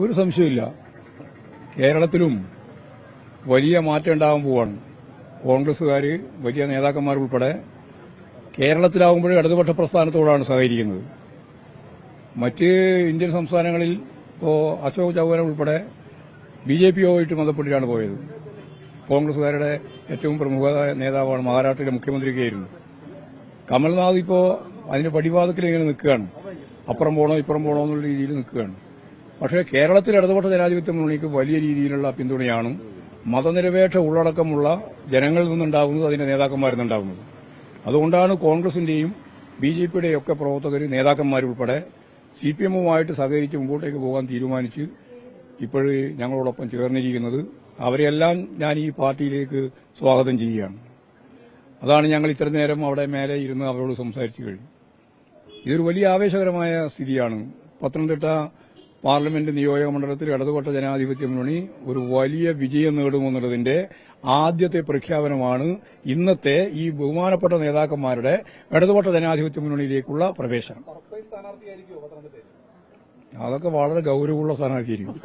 ഒരു സംശയമില്ല. കേരളത്തിലും വലിയ മാറ്റം ഉണ്ടാകാൻ പോവാണ്. കോൺഗ്രസുകാർ വലിയ നേതാക്കന്മാരുൾപ്പെടെ കേരളത്തിലാവുമ്പോഴും ഇടതുപക്ഷ പ്രസ്ഥാനത്തോടാണ് സഹകരിക്കുന്നത്. മറ്റ് ഇന്ത്യൻ സംസ്ഥാനങ്ങളിൽ ഇപ്പോൾ അശോക് ചൗഹാൻ ഉൾപ്പെടെ BJPയുമായിട്ട് ബന്ധപ്പെട്ടിട്ടാണ് പോയത്. കോൺഗ്രസുകാരുടെ ഏറ്റവും പ്രമുഖ നേതാവാണ്, മഹാരാഷ്ട്രയിലെ മുഖ്യമന്ത്രിയൊക്കെയായിരുന്നു. കമൽനാഥ് ഇപ്പോൾ അതിന്റെ പടിവാദത്തിൽ ഇങ്ങനെ നിൽക്കുകയാണ്. അപ്പുറം പോകണോ ഇപ്പുറം പോകണോ എന്നുള്ള രീതിയിൽ നിൽക്കുകയാണ്. പക്ഷേ കേരളത്തിൽ ഇടതുപക്ഷ ജനാധിപത്യ മുന്നണിക്ക് വലിയ രീതിയിലുള്ള പിന്തുണയാണ് മതനിരപേക്ഷ ഉള്ളടക്കമുള്ള ജനങ്ങളിൽ നിന്നുണ്ടാകുന്നത്, അതിന്റെ നേതാക്കന്മാരിൽ നിന്നുണ്ടാകുന്നത്. അതുകൊണ്ടാണ് കോൺഗ്രസിന്റെയും BJPയുടെയും ഒക്കെ പ്രവർത്തകർ, നേതാക്കന്മാരുൾപ്പെടെ CPMവുമായിട്ട് സഹകരിച്ച് മുമ്പോട്ടേക്ക് പോകാൻ തീരുമാനിച്ച് ഇപ്പോൾ ഞങ്ങളോടൊപ്പം ചേർന്നിരിക്കുന്നത്. അവരെല്ലാം ഞാൻ ഈ പാർട്ടിയിലേക്ക് സ്വാഗതം ചെയ്യുകയാണ്. അതാണ് ഞങ്ങൾ ഇത്ര നേരം അവിടെ മേലെ ഇരുന്ന് അവരോട് സംസാരിച്ചു കഴിഞ്ഞു. ഇതൊരു വലിയ ആവേശകരമായ സ്ഥിതിയാണ്. പത്തനംതിട്ട പാർലമെന്റ് നിയോജക മണ്ഡലത്തിൽ ഇടതുപക്ഷ ജനാധിപത്യ മുന്നണി ഒരു വലിയ വിജയം നേടുമെന്നുള്ളതിന്റെ ആദ്യത്തെ പ്രഖ്യാപനമാണ് ഇന്നത്തെ ഈ ബഹുമാനപ്പെട്ട നേതാക്കന്മാരുടെ ഇടതുപക്ഷ ജനാധിപത്യ മുന്നണിയിലേക്കുള്ള പ്രവേശനം. അതൊക്കെ വളരെ ഗൌരവമുള്ള സ്ഥാനാർത്ഥിയായിരിക്കും.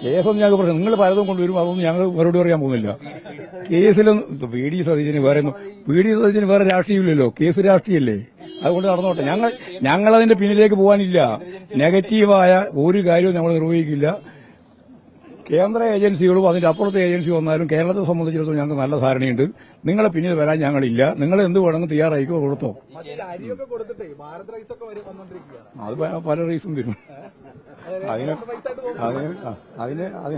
കേസൊന്നും ഞങ്ങൾക്ക് പ്രശ്നം. നിങ്ങൾ പലതും കൊണ്ടുവരും, അതൊന്നും ഞങ്ങൾ മറുപടി പറയാൻ പോകുന്നില്ല. കേസിലും VD സതീശന് വേറെ രാഷ്ട്രീയമില്ലല്ലോ. കേസ് രാഷ്ട്രീയല്ലേ, അതുകൊണ്ട് നടന്നോട്ടെ. ഞങ്ങളതിന്റെ പിന്നിലേക്ക് പോകാനില്ല. നെഗറ്റീവായ ഒരു കാര്യവും നമ്മൾ നിർവഹിക്കില്ല. കേന്ദ്ര ഏജൻസികളും അതിന്റെ അപ്പുറത്തെ ഏജൻസി വന്നാലും കേരളത്തെ സംബന്ധിച്ചിടത്തോളം ഞങ്ങൾക്ക് നല്ല ധാരണയുണ്ട്. നിങ്ങളെ പിന്നിൽ വരാൻ ഞങ്ങളില്ല. നിങ്ങൾ എന്ത് വേണമെങ്കിൽ തയ്യാറായിക്കോ, കൊടുത്തോ. അത് പല റീസും വരും. അതിന്